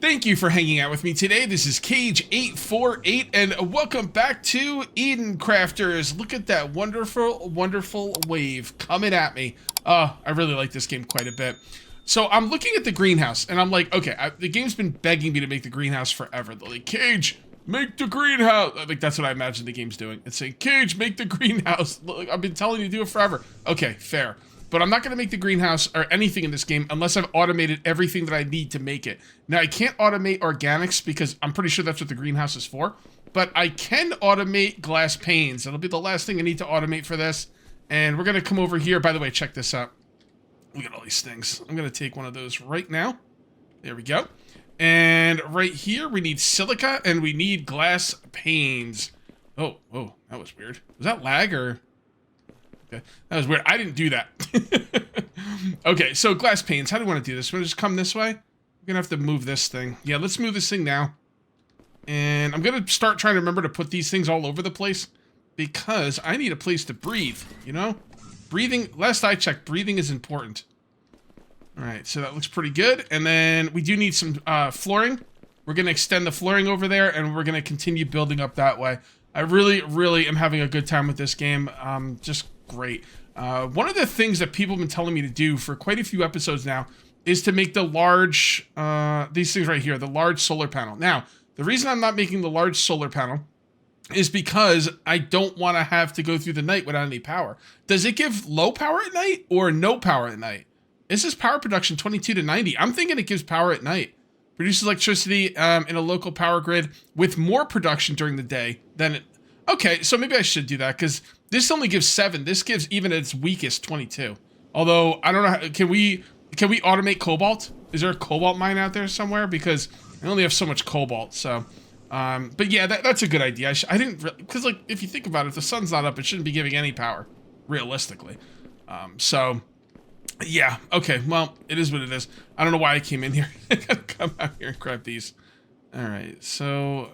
Thank you for hanging out with me today. This is Cage848, and welcome back to Eden Crafters. Look at that wonderful, wonderful wave coming at me. I really like this game quite a bit. So I'm looking at the greenhouse, and I'm like, okay, the game's been begging me to make the greenhouse forever. They're like, Cage, make the greenhouse. I think that's what I imagine the game's doing. It's saying, Cage, make the greenhouse. Look, I've been telling you to do it forever. Okay, fair. But I'm not going to make the greenhouse or anything in this game unless I've automated everything that I need to make it. Now, I can't automate organics because I'm pretty sure that's what the greenhouse is for. But I can automate glass panes. That'll be the last thing I need to automate for this. And we're going to come over here. By the way, check this out. Look at all these things. I'm going to take one of those right now. There we go. And right here, we need silica and we need glass panes. Oh, that was weird. Was that lag or... That was weird. I didn't do that. Okay, so glass panes. How do we want to do this? We're going to just come this way? We're going to have to move this thing. Yeah, let's move this thing now. And I'm going to start trying to remember to put these things all over the place because I need a place to breathe, you know? Breathing, last I checked, breathing is important. All right, so that looks pretty good. And then we do need some flooring. We're going to extend the flooring over there, and we're going to continue building up that way. I really, really am having a good time with this game. Just great. One of the things that people have been telling me to do for quite a few episodes now is to make the large, these things right here, the large solar panel. Now, the reason I'm not making the large solar panel is because I don't want to have to go through the night without any power. Does it give low power at night or no power at night? This is power production 22 to 90. I'm thinking it gives power at night. Produces electricity in a local power grid with more production during the day than it... Okay, so maybe I should do that because this only gives 7. This gives even at its weakest 22. Although I don't know, can we automate cobalt? Is there a cobalt mine out there somewhere? Because I only have so much cobalt. So, but yeah, that's a good idea. I didn't because like if you think about it, if the sun's not up, it shouldn't be giving any power, realistically. So yeah, okay. Well, it is what it is. I don't know why I came in here. I gotta come out here and grab these. All right, so.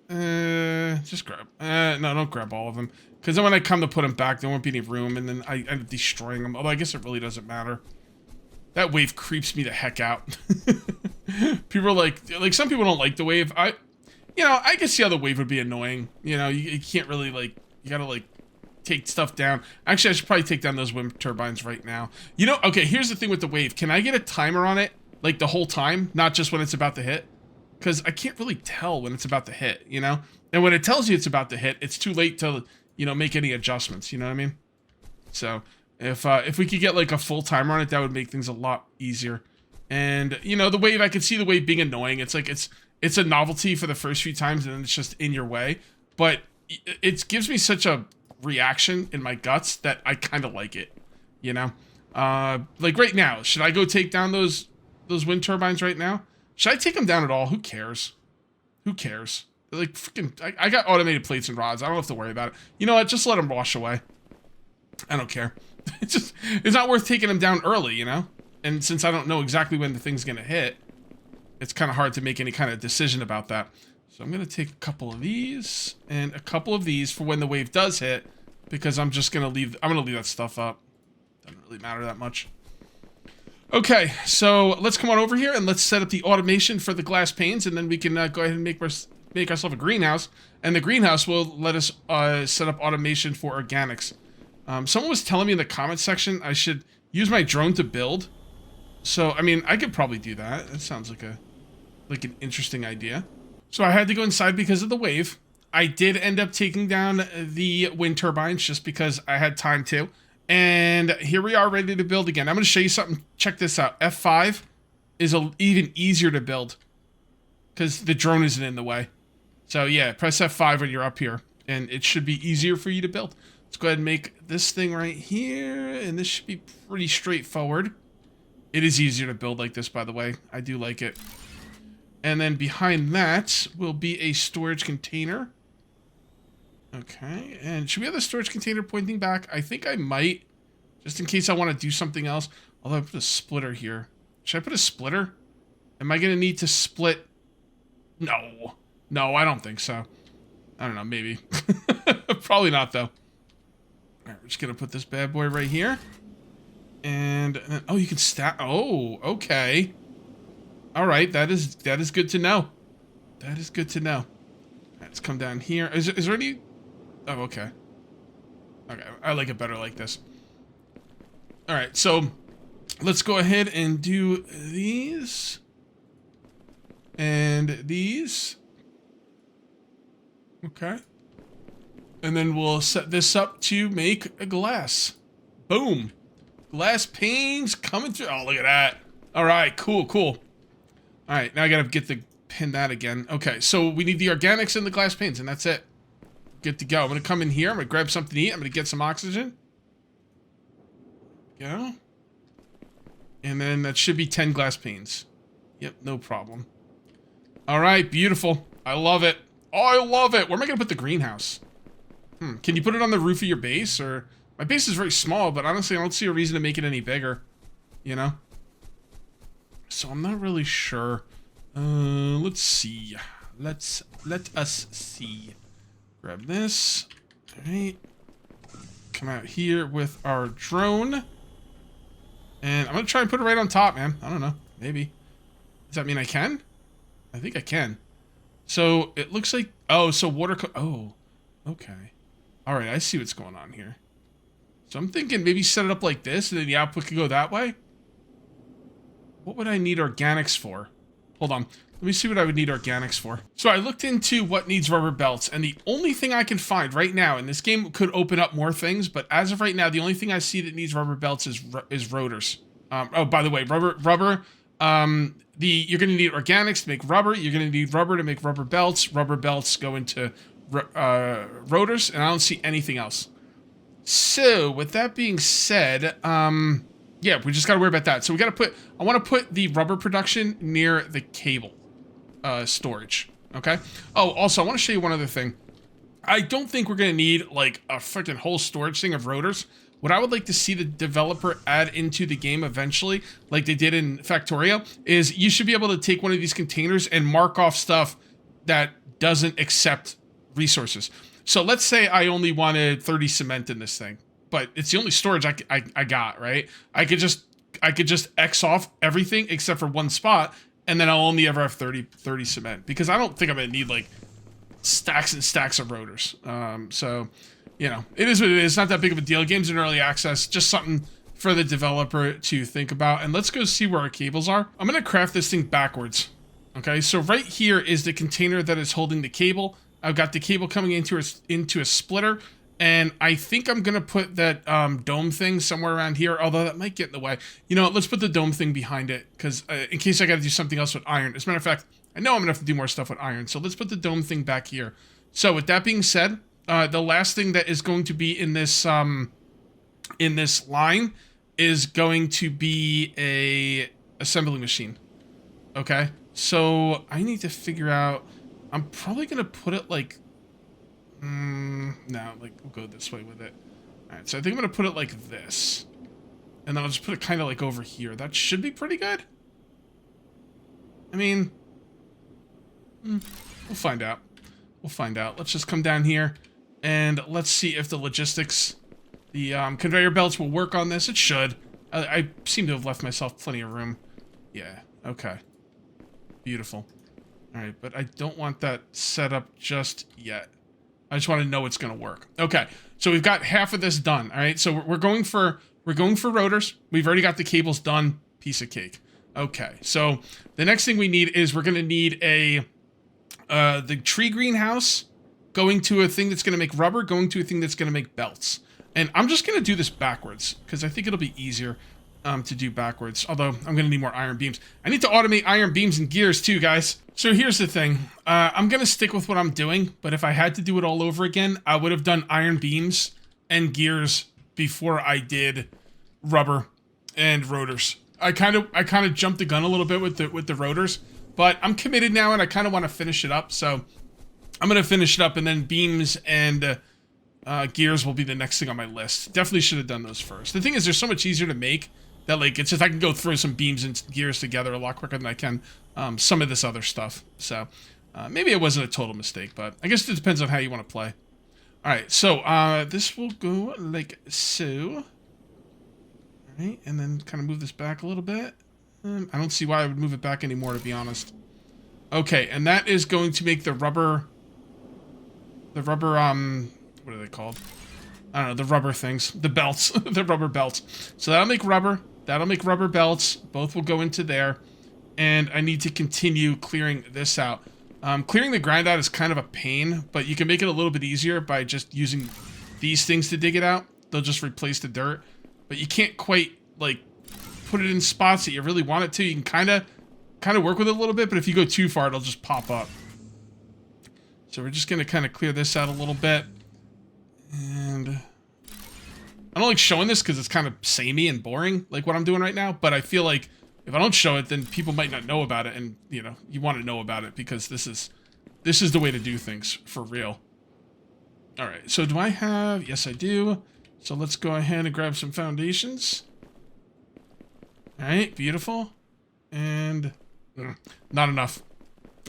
Just grab. No, don't grab all of them. Because then when I come to put them back, there won't be any room, and then I end up destroying them. Although I guess it really doesn't matter. That wave creeps me the heck out. People are like some people don't like the wave. I can see how the wave would be annoying. You know, you can't really like, you gotta like take stuff down. Actually, I should probably take down those wind turbines right now. You know, okay, here's the thing with the wave. Can I get a timer on it, like the whole time, not just when it's about to hit? Because I can't really tell when it's about to hit, you know? And when it tells you it's about to hit, it's too late to, you know, make any adjustments, you know what I mean? So, if we could get, like, a full timer on it, that would make things a lot easier. And, you know, the wave, I could see the wave being annoying. It's like, it's a novelty for the first few times, and then it's just in your way. But it gives me such a reaction in my guts that I kind of like it, you know? Like, right now, should I go take down those wind turbines right now? Should I take them down at all? Who cares? Who cares? They're like freaking... I got automated plates and rods. I don't have to worry about it. You know what? Just let them wash away. I don't care. It's not worth taking them down early, you know? And since I don't know exactly when the thing's going to hit, it's kind of hard to make any kind of decision about that. So I'm going to take a couple of these and a couple of these for when the wave does hit, because I'm just going to leave... I'm going to leave that stuff up. Doesn't really matter that much. Okay, so let's come on over here and let's set up the automation for the glass panes, and then we can go ahead and make ourselves a greenhouse, and the greenhouse will let us set up automation for organics. Someone was telling me in the comment section I should use my drone to build. So, I mean, I could probably do that. That sounds like an interesting idea. So I had to go inside because of the wave. I did end up taking down the wind turbines just because I had time to. And here we are ready to build again. I'm going to show you something. Check this out. F5 is even easier to build because the drone isn't in the way. So yeah, press F5 when you're up here and it should be easier for you to build. Let's go ahead and make this thing right here. And this should be pretty straightforward. It is easier to build like this, by the way. I do like it. And then behind that will be a storage container. Okay, and should we have the storage container pointing back? I think I might, just in case I want to do something else. Although I put a splitter here. Should I put a splitter? Am I going to need to split? No. No, I don't think so. I don't know, maybe. Probably not, though. All right, we're just going to put this bad boy right here. And then, oh, you can stack. Oh, okay. All right, that is good to know. That is good to know. All right, let's come down here. Is there any? Oh, okay. Okay, I like it better like this. All right, so let's go ahead and do these and these. Okay. And then we'll set this up to make a glass. Boom. Glass panes coming through. Oh, look at that. All right, cool. All right, now I gotta get the pin that again. Okay, so we need the organics and the glass panes, and that's it. Good to go. I'm gonna come in here. I'm gonna grab something to eat. I'm gonna get some oxygen. Go. And then that should be 10 glass panes. Yep, no problem. All right, beautiful. I love it. Oh, I love it. Where am I gonna put the greenhouse? Can you put it on the roof of your base? Or my base is very small, but honestly, I don't see a reason to make it any bigger. You know? So I'm not really sure. Let's see. Let us see. Grab this. All right. Come out here with our drone. And I'm gonna try and put it right on top, man. I don't know. Maybe. Does that mean I can? I think I can. So it looks like, oh, so water, oh, okay. All right, I see what's going on here. So I'm thinking maybe set it up like this and then the output could go that way. What would I need organics for? Hold on. Let me see what I would need organics for. So I looked into what needs rubber belts, and the only thing I can find right now, and this game could open up more things, but as of right now, the only thing I see that needs rubber belts is rotors. Oh, by the way, rubber. You're going to need organics to make rubber. You're going to need rubber to make rubber belts. Rubber belts go into rotors, and I don't see anything else. So with that being said, yeah, we just got to worry about that. So we got to put, I want to put the rubber production near the cable storage. Okay. Oh, also, I want to show you one other thing. I don't think we're going to need like a freaking whole storage thing of rotors. What I would like to see the developer add into the game eventually, like they did in Factorio, is you should be able to take one of these containers and mark off stuff that doesn't accept resources. So let's say I only wanted 30 cement in this thing, but it's the only storage I got, right? I could just X off everything except for one spot, and then I'll only ever have 30 cement, because I don't think I'm gonna need like stacks and stacks of rotors. So, you know, it is what it is. It's not that big of a deal. Game's in early access, just something for the developer to think about. And let's go see where our cables are. I'm gonna craft this thing backwards. Okay, so right here is the container that is holding the cable. I've got the cable coming into a splitter, and I think I'm gonna put that dome thing somewhere around here, although that might get in the way. You know, let's put the dome thing behind it, because in case I gotta do something else with iron. As a matter of fact, I know I'm gonna have to do more stuff with iron, so let's put the dome thing back here. So with that being said, the last thing that is going to be in this line is going to be a assembly machine. Okay, so I need to figure out. I'm probably gonna put it like, no, like we'll go this way with it. All right, so I think I'm gonna put it like this, and then I'll just put it kind of like over here. That should be pretty good. I mean, we'll find out. We'll find out. Let's just come down here, and let's see if the logistics, the conveyor belts will work on this. It should. I seem to have left myself plenty of room. Yeah, okay. Beautiful. All right, but I don't want that set up just yet. I just want to know it's going to work. Okay, so we've got half of this done. All right, so we're going for rotors. We've already got the cables done. Piece of cake. Okay, so the next thing we need is we're going to need the tree greenhouse going to a thing that's going to make rubber, going to a thing that's going to make belts. And I'm just going to do this backwards because I think it'll be easier to do backwards. Although I'm going to need more iron beams. I need to automate iron beams and gears too, guys. So here's the thing. I'm going to stick with what I'm doing, but if I had to do it all over again, I would have done iron beams and gears before I did rubber and rotors. I kind of jumped the gun a little bit with the rotors, but I'm committed now and I kind of want to finish it up. So I'm going to finish it up, and then beams and gears will be the next thing on my list. Definitely should have done those first. The thing is, they're so much easier to make that, like, it's just I can go throw some beams and gears together a lot quicker than I can some of this other stuff. So maybe it wasn't a total mistake, but I guess it depends on how you want to play. All right, so this will go like so. All right, and then kind of move this back a little bit. I don't see why I would move it back anymore, to be honest. Okay, and that is going to make the rubber, what are they called? I don't know, the rubber things, the belts, the rubber belts. So that'll make rubber belts. Both will go into there. And I need to continue clearing this out. Clearing the ground out is kind of a pain, but you can make it a little bit easier by just using these things to dig it out. They'll just replace the dirt. But you can't quite, like, put it in spots that you really want it to. You can kind of work with it a little bit, but if you go too far, it'll just pop up. So we're just going to kind of clear this out a little bit. And I don't like showing this because it's kind of samey and boring, like what I'm doing right now. But I feel like if I don't show it, then people might not know about it. And, you know, you want to know about it because this is the way to do things for real. All right, so do I have... Yes, I do. So let's go ahead and grab some foundations. All right, beautiful. And not enough.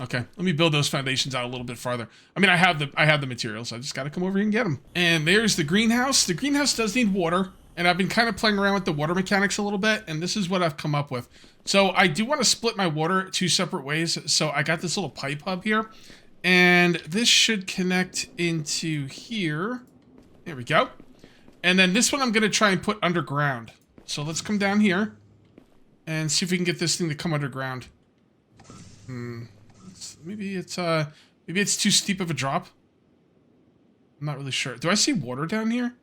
Okay, let me build those foundations out a little bit farther. I mean, I have the materials. I just got to come over here and get them. And there's the greenhouse. The greenhouse does need water, and I've been kind of playing around with the water mechanics a little bit, and this is what I've come up with. So I do want to split my water two separate ways. So I got this little pipe hub here, and this should connect into here. There we go. And then this one I'm going to try and put underground. So let's come down here and see if we can get this thing to come underground. Maybe it's too steep of a drop. I'm not really sure. Do I see water down here?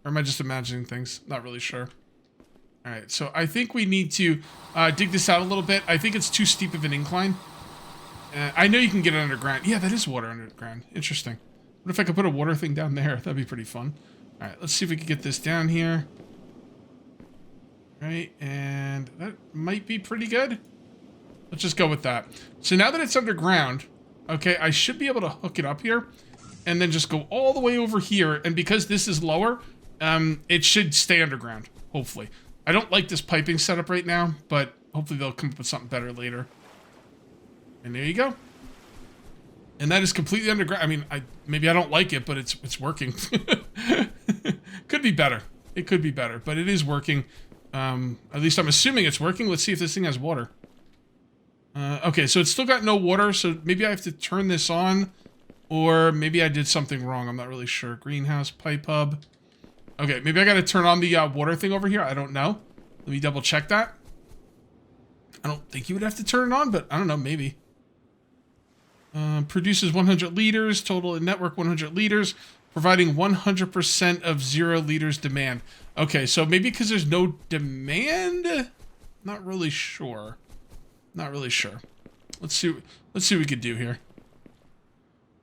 Or am I just imagining things? Not really sure. All right, so I think we need to dig this out a little bit. I think it's too steep of an incline. I know you can get it underground. Yeah, that is water underground. Interesting. What if I could put a water thing down there? That'd be pretty fun. All right, let's see if we can get this down here. All right, and that might be pretty good. Let's just go with that. So now that it's underground, okay, I should be able to hook it up here and then just go all the way over here. And because this is lower, it should stay underground, hopefully. I don't like this piping setup right now, but hopefully they'll come up with something better later. And there you go. And that is completely underground. I mean, maybe I don't like it, but it's working. Could be better. It could be better, but it is working. At least I'm assuming it's working. Let's see if this thing has water. Okay, so it's still got no water, so maybe I have to turn this on, or maybe I did something wrong. I'm not really sure. Greenhouse, pipe hub. Okay, maybe I got to turn on the water thing over here. I don't know. Let me double check that. I don't think you would have to turn it on, but I don't know, maybe. Produces 100 liters, total in network 100 liters, providing 100% of 0 liters demand. Okay, so maybe because there's no demand? Not really sure. Not really sure. Let's see what we could do here.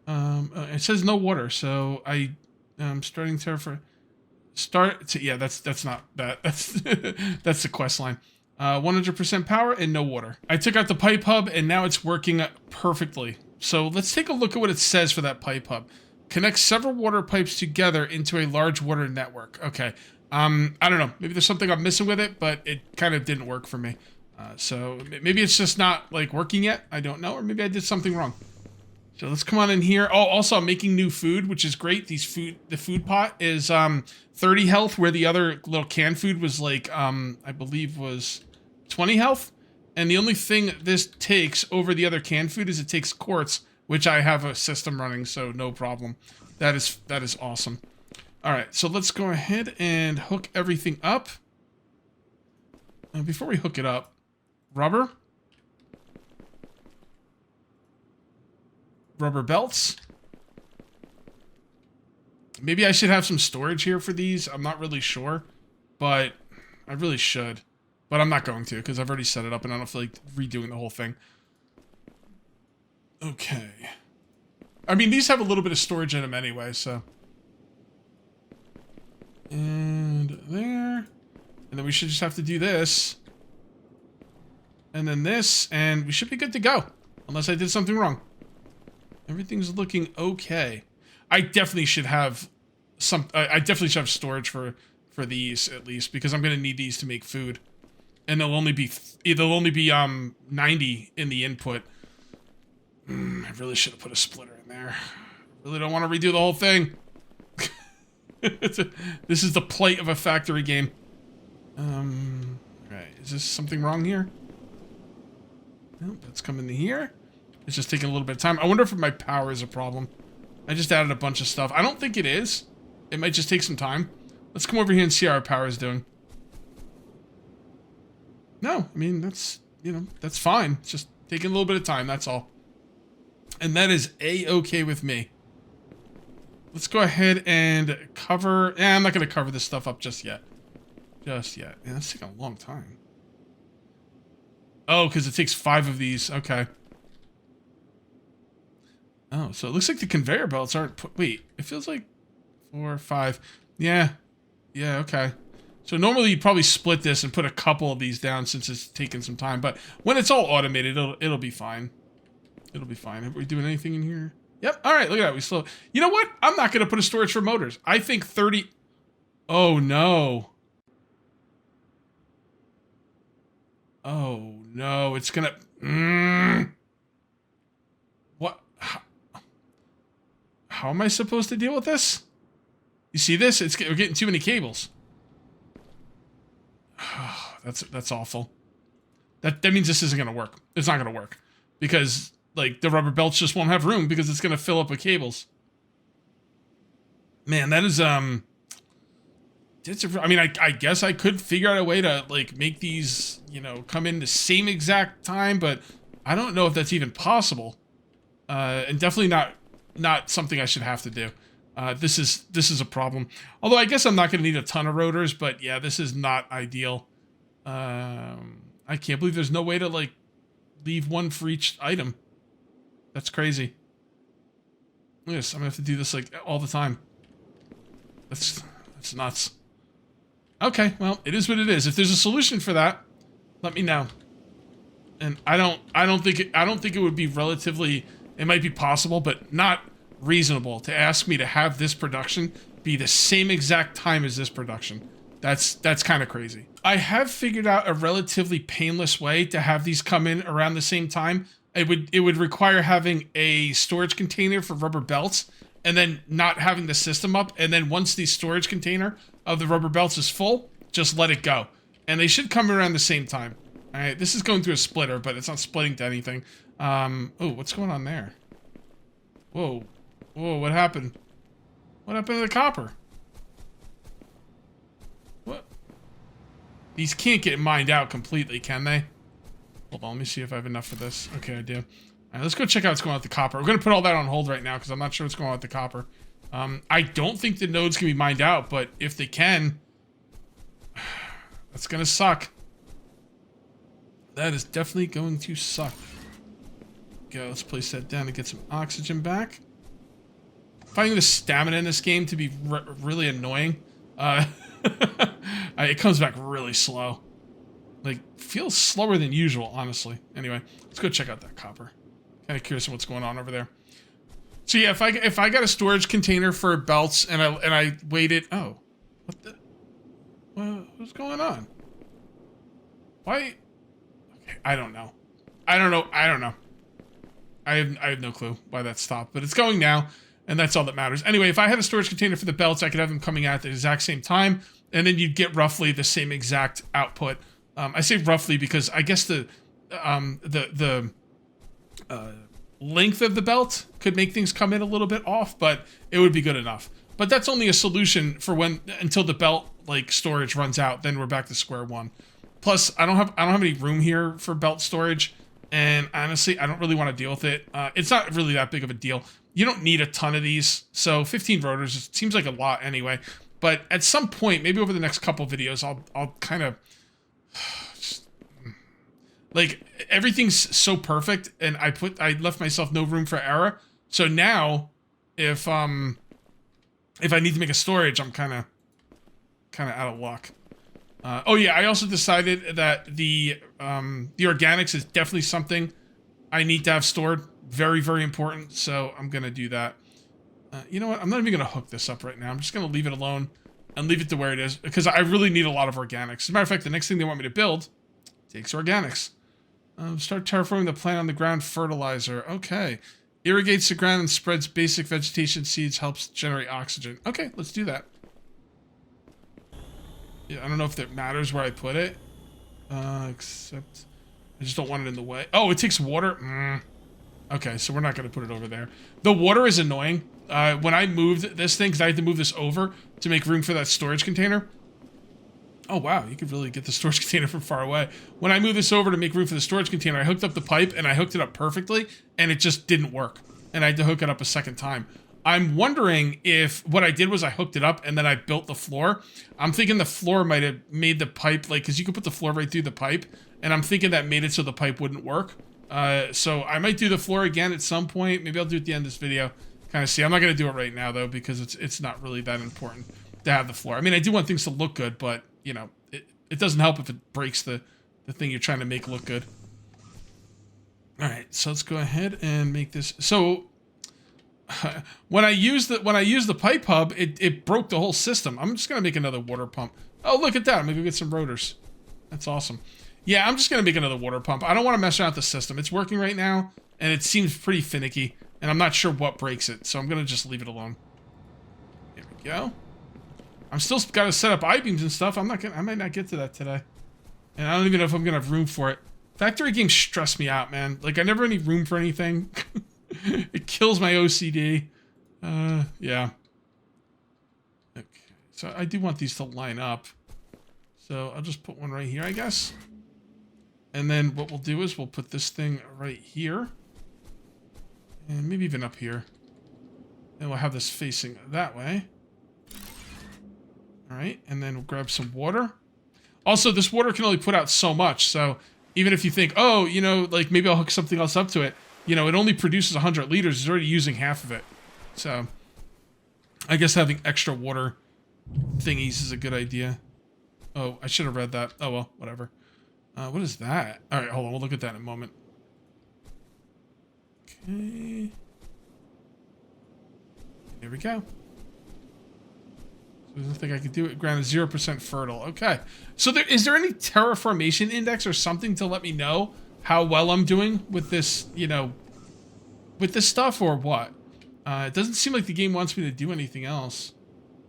It says no water, so I'm starting Terraforming. Yeah, that's not that. That's the quest line. 100% power and no water. I took out the pipe hub and now it's working perfectly. So let's take a look at what it says for that pipe hub. Connect several water pipes together into a large water network. Okay. I don't know. Maybe there's something I'm missing with it, but it kind of didn't work for me. So maybe it's just not like working yet. I don't know. Or maybe I did something wrong. So let's come on in here. Oh, also I'm making new food, which is great. The food pot is 30 health, where the other little canned food was like, I believe was 20 health. And the only thing this takes over the other canned food is it takes quartz, which I have a system running, so no problem. That is awesome. All right, so let's go ahead and hook everything up. Before we hook it up, rubber belts. Maybe I should have some storage here for these. I'm not really sure, but I really should. But I'm not going to because I've already set it up and I don't feel like redoing the whole thing. Okay. I mean, these have a little bit of storage in them anyway, so. And there. And then we should just have to do this. And then this, and we should be good to go. Unless I did something wrong. Everything's looking okay. I definitely should have I definitely should have storage for these at least, because I'm gonna need these to make food. And they'll only be 90 in the input. I really should have put a splitter in there. I really don't want to redo the whole thing. This is the plight of a factory game. Right, is this something wrong here? Nope, that's coming to here. It's just taking a little bit of time. I wonder if my power is a problem. I just added a bunch of stuff. I don't think it is. It might just take some time. Let's come over here and see how our power is doing. No, I mean, that's, you know, that's fine. It's just taking a little bit of time, that's all. And that is A-okay with me. Let's go ahead and cover... I'm not going to cover this stuff up just yet. Just yet. Man, that's taking a long time. Oh, because it takes 5 of these. Okay. Oh, so it looks like the conveyor belts aren't... Wait, it feels like 4 or 5. Yeah. Yeah, okay. So normally you'd probably split this and put a couple of these down since it's taking some time. But when it's all automated, it'll be fine. It'll be fine. Are we doing anything in here? Yep. All right, look at that. We slow. You know what? I'm not going to put a storage for motors. I think 30... Oh, no. Oh, no. It's going to... What? How am I supposed to deal with this? You see this? We're getting too many cables. That's awful. That means this isn't going to work. It's not going to work. Because, like, the rubber belts just won't have room because it's going to fill up with cables. Man, that is, I mean, I guess I could figure out a way to, like, make these, you know, come in the same exact time, but I don't know if that's even possible. And definitely not something I should have to do. This is a problem. Although I guess I'm not going to need a ton of rotors, but yeah, this is not ideal. I can't believe there's no way to, like, leave one for each item. That's crazy. Look at this. I'm going to have to do this, like, all the time. That's nuts. Okay, well, it is what it is. If there's a solution for that, let me know. And I don't think it would be relatively... It might be possible, but not reasonable to ask me to have this production be the same exact time as this production. That's kind of crazy. I have figured out a relatively painless way to have these come in around the same time. It would require having a storage container for rubber belts and then not having the system up. And then once the storage container of the rubber belts is full, just let it go. And they should come around the same time. All right, this is going through a splitter, but it's not splitting to anything. Oh, what's going on there? Whoa. Whoa, what happened? What happened to the copper? What? These can't get mined out completely, can they? Hold on, let me see if I have enough for this. Okay, I do. All right, let's go check out what's going on with the copper. We're going to put all that on hold right now because I'm not sure what's going on with the copper. I don't think the nodes can be mined out, but if they can, that's going to suck. That is definitely going to suck. Go, let's place that down to get some oxygen back. Finding the stamina in this game to be really annoying. It comes back really slow. Like, feels slower than usual, honestly. Anyway, let's go check out that copper. Kind of curious what's going on over there. So yeah, if I got a storage container for belts and I waited, oh, what the, what's going on? Why? Okay, I don't know. I don't know. I have no clue why that stopped, but it's going now, and that's all that matters. Anyway, if I had a storage container for the belts, I could have them coming out at the exact same time, and then you'd get roughly the same exact output. I say roughly because I guess the length of the belt could make things come in a little bit off, but it would be good enough. But that's only a solution for until the belt like storage runs out. Then we're back to square one. Plus, I don't have any room here for belt storage. And honestly, I don't really want to deal with it. It's not really that big of a deal. You don't need a ton of these. So 15 rotors, it seems like a lot anyway. But at some point, maybe over the next couple videos, I'll kind of... like, everything's so perfect, and I left myself no room for error. So now, if I need to make a storage, I'm kind of out of luck. Oh yeah, I also decided that the organics is definitely something I need to have stored. Very, very important. So I'm gonna do that. You know what? I'm not even gonna hook this up right now. I'm just gonna leave it alone and leave it to where it is because I really need a lot of organics. As a matter of fact, the next thing they want me to build takes organics. Start terraforming the plant on the ground. Fertilizer. Okay. Irrigates the ground and spreads basic vegetation seeds. Helps generate oxygen. Okay, let's do that. Yeah, I don't know if it matters where I put it. Except... I just don't want it in the way. Oh, it takes water? Okay, so we're not going to put it over there. The water is annoying. When I moved this thing, because I had to move this over to make room for that storage container. Oh, wow, you could really get the storage container from far away. When I moved this over to make room for the storage container, I hooked up the pipe, and I hooked it up perfectly, and it just didn't work. And I had to hook it up a second time. I'm wondering if what I did was I hooked it up, and then I built the floor. I'm thinking the floor might have made the pipe, like, because you could put the floor right through the pipe, and I'm thinking that made it so the pipe wouldn't work. So I might do the floor again at some point. Maybe I'll do it at the end of this video. Kind of see. I'm not going to do it right now, though, because it's not really that important to have the floor. I mean, I do want things to look good, but, you know, it doesn't help if it breaks the thing you're trying to make look good. All right, so let's go ahead and make this. So when I use the pipe hub, it broke the whole system. I'm just going to make another water pump. Oh, look at that. I'm going to go get some rotors. That's awesome. Yeah, I'm just going to make another water pump. I don't want to mess around with the system. It's working right now, and it seems pretty finicky, and I'm not sure what breaks it, so I'm going to just leave it alone. There we go. I'm still got to set up I-beams and stuff. I might not get to that today. And I don't even know if I'm going to have room for it. Factory games stress me out, man. Like, I never need room for anything. It kills my OCD. Yeah. Okay, so I do want these to line up. So I'll just put one right here, I guess. And then what we'll do is we'll put this thing right here. And maybe even up here. And we'll have this facing that way. Alright, and then we'll grab some water. Also, this water can only put out so much, so even if you think, oh, you know, like maybe I'll hook something else up to it, you know, it only produces 100 liters. It's already using half of it. So I guess having extra water thingies is a good idea. Oh, I should have read that. Oh, well, whatever. What is that? All right, hold on. We'll look at that in a moment. Okay. Here we go. So I don't think I could do it. Granted, 0% fertile. Okay. So is there any terraformation index or something to let me know how well I'm doing with this, you know, with this stuff or what? It doesn't seem like the game wants me to do anything else.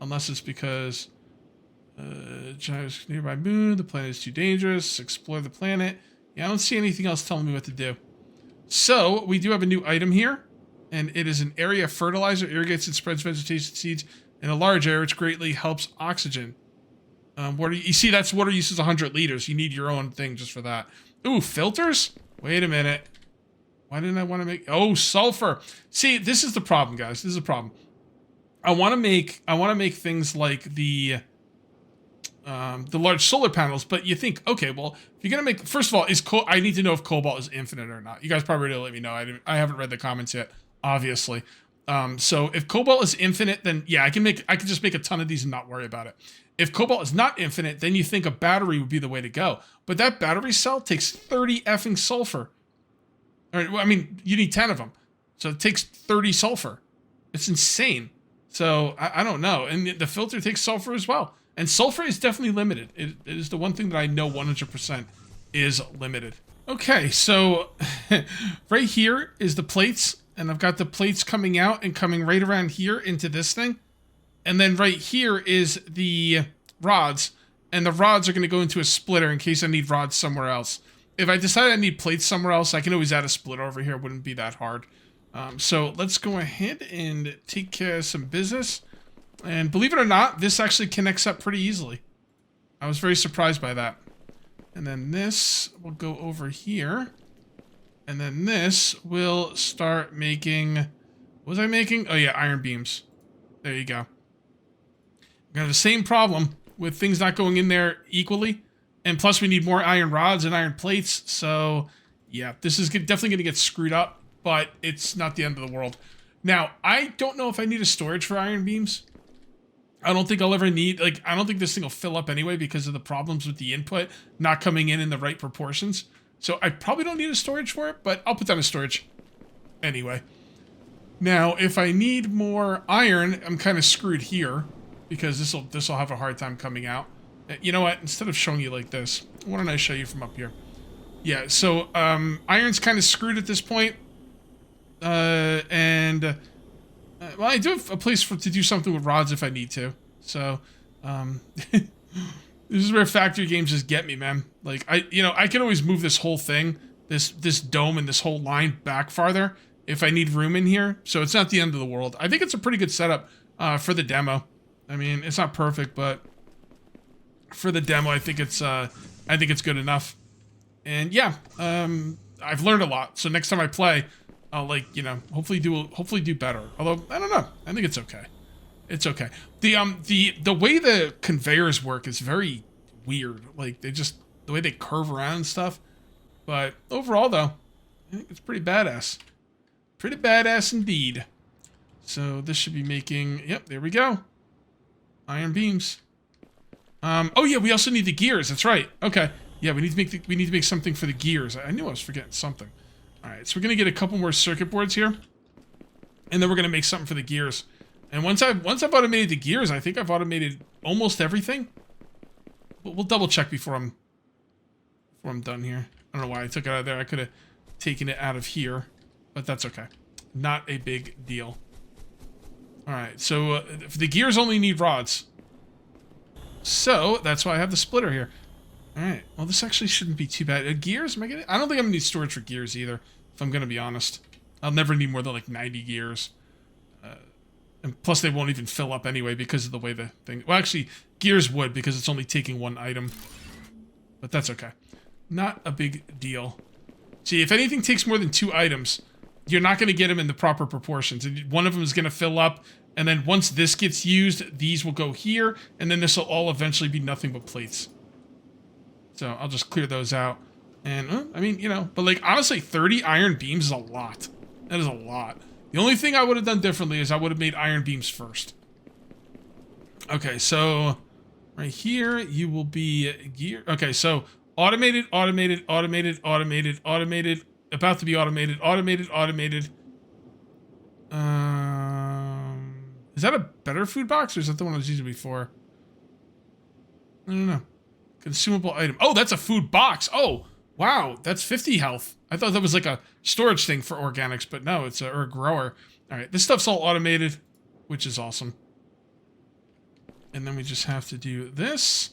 Unless it's because... nearby moon, the planet is too dangerous, explore the planet. Yeah, I don't see anything else telling me what to do. So, we do have a new item here, and it is an area fertilizer, irrigates and spreads vegetation seeds in a large area, which greatly helps oxygen. You see, that's water uses 100 liters. You need your own thing just for that. Ooh, filters? Wait a minute. Why didn't I want to make... Oh, sulfur. See, this is the problem, guys. This is the problem. I want to make things like the large solar panels, but you think, okay, well, if you're gonna make, first of all, I need to know if cobalt is infinite or not. You guys probably already let me know. I haven't read the comments yet, obviously. So if cobalt is infinite, then yeah, I can just make a ton of these and not worry about it. If cobalt is not infinite, then you think a battery would be the way to go. But that battery cell takes 30 effing sulfur. I mean, you need 10 of them, so it takes 30 sulfur. It's insane. So I don't know, and the filter takes sulfur as well. And sulfur is definitely limited. It is the one thing that I know 100% is limited. Okay, so right here is the plates, and I've got the plates coming out and coming right around here into this thing. And then right here is the rods, and the rods are going to go into a splitter in case I need rods somewhere else. If I decide I need plates somewhere else, I can always add a splitter over here. It wouldn't be that hard. So let's go ahead and take care of some business. And believe it or not, this actually connects up pretty easily. I was very surprised by that. And then this will go over here. And then this will start making... What was I making? Oh yeah, iron beams. There you go. We have the same problem with things not going in there equally. And plus we need more iron rods and iron plates. So yeah, this is definitely going to get screwed up. But it's not the end of the world. Now, I don't know if I need a storage for iron beams. I don't think I'll ever need, like, I don't think this thing will fill up anyway because of the problems with the input not coming in the right proportions. So I probably don't need a storage for it, but I'll put down a storage anyway. Now, if I need more iron, I'm kind of screwed here because this will have a hard time coming out. You know what? Instead of showing you like this, why don't I show you from up here? Yeah, so iron's kind of screwed at this point. Well, I do have a place to do something with rods if I need to. So, This is where factory games just get me, man. Like, I can always move this whole thing, this dome and this whole line back farther if I need room in here. So it's not the end of the world. I think it's a pretty good setup for the demo. I mean, it's not perfect, but for the demo, I think it's good enough. And yeah, I've learned a lot. So next time I play, I'll hopefully do better. Although I don't know, I think it's okay. It's okay. The way the conveyors work is very weird. Like the way they curve around and stuff. But overall though, I think it's pretty badass. Pretty badass indeed. So this should be making, yep, there we go. Iron beams. Oh yeah, we also need the gears. That's right. Okay. Yeah, we need to make something for the gears. I knew I was forgetting something. All right, so we're gonna get a couple more circuit boards here, and then we're gonna make something for the gears. And once I've automated the gears, I think I've automated almost everything. But we'll double check before I'm done here. I don't know why I took it out of there. I could have taken it out of here, but that's okay. Not a big deal. All right, so the gears only need rods. So that's why I have the splitter here. All right, well, this actually shouldn't be too bad. Gears, I don't think I'm gonna need storage for gears either, if I'm gonna be honest. I'll never need more than like 90 gears. And plus they won't even fill up anyway because of the way the thing... Well, actually, gears would because it's only taking one item. But that's okay. Not a big deal. See, if anything takes more than 2 items, you're not going to get them in the proper proportions. And one of them is going to fill up, and then once this gets used, these will go here, and then this will all eventually be nothing but plates. So I'll just clear those out. And, I mean, but like, honestly, 30 iron beams is a lot. That is a lot. The only thing I would have done differently is I would have made iron beams first. Okay, so right here, you will be gear. Okay, so automated, automated, automated, automated, automated, about to be automated, automated, automated. Is that a better food box or is that the one I was using before? I don't know. Consumable item. Oh, that's a food box. Oh, wow, that's 50 health. I thought that was like a storage thing for organics, but no, it's a grower. All right, this stuff's all automated, which is awesome. And then we just have to do this.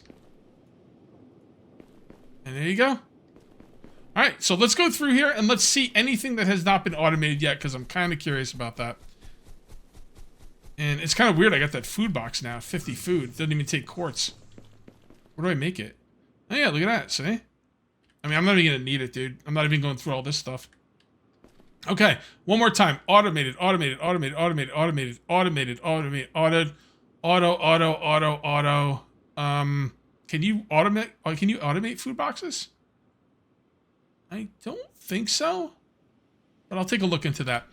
And there you go. All right, so let's go through here and let's see anything that has not been automated yet, because I'm kind of curious about that. And it's kind of weird I got that food box now, 50 food. Doesn't even take quartz. Where do I make it? Oh yeah, look at that, see? I mean, I'm not even gonna need it, dude. I'm not even going through all this stuff. Okay, one more time. Automated, automated, automated, automated, automated, automated, automated, auto. Can you automate food boxes? I don't think so, but I'll take a look into that.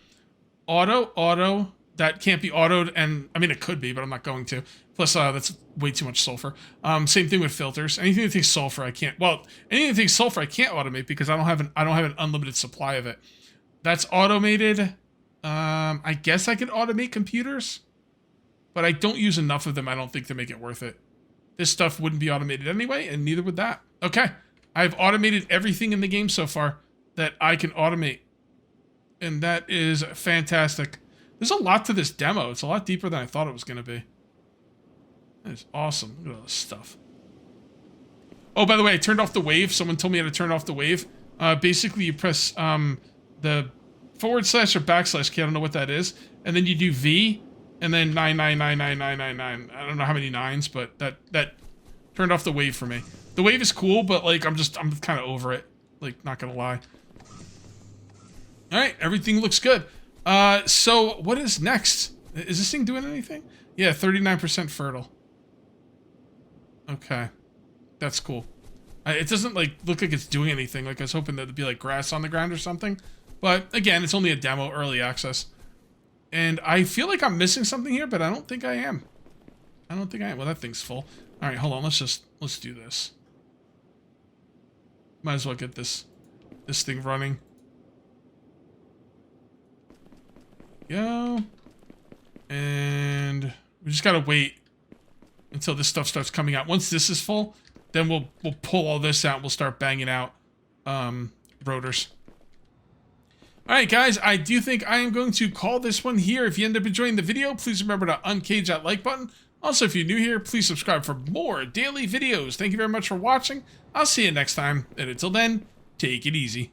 Auto. That can't be autoed, and I mean it could be, but I'm not going to. Plus, that's way too much sulfur. Same thing with filters. Anything that takes sulfur, I can't. Well, anything that takes sulfur, I can't automate because I don't have an unlimited supply of it. That's automated. I guess I could automate computers, but I don't use enough of them. I don't think to make it worth it. This stuff wouldn't be automated anyway, and neither would that. Okay, I've automated everything in the game so far that I can automate, and that is fantastic. There's a lot to this demo. It's a lot deeper than I thought it was going to be. That is awesome. Look at all this stuff. Oh, by the way, I turned off the wave. Someone told me how to turn off the wave. Basically, you press the / or /, I don't know what that is. And then you do V, and then 9999999. I don't know how many nines, but that turned off the wave for me. The wave is cool, but like I'm kind of over it. Like, not going to lie. All right, everything looks good. So what is next? Is this thing doing anything? Yeah, 39% fertile. Okay. That's cool. It doesn't like look like it's doing anything. Like I was hoping that it'd be like grass on the ground or something. But again, it's only a demo, early access. And I feel like I'm missing something here, but I don't think I am. Well, that thing's full. All right, hold on. Let's do this. Might as well get this thing running. Go. And we just gotta wait until this stuff starts coming out. Once this is full, then we'll pull all this out. We'll start banging out rotors. All right, guys, I do think I am going to call this one here. If you end up enjoying the video, please remember to uncage that like button. Also, if you're new here, please subscribe for more daily videos. Thank you very much for watching. I'll see you next time, and until then, take it easy.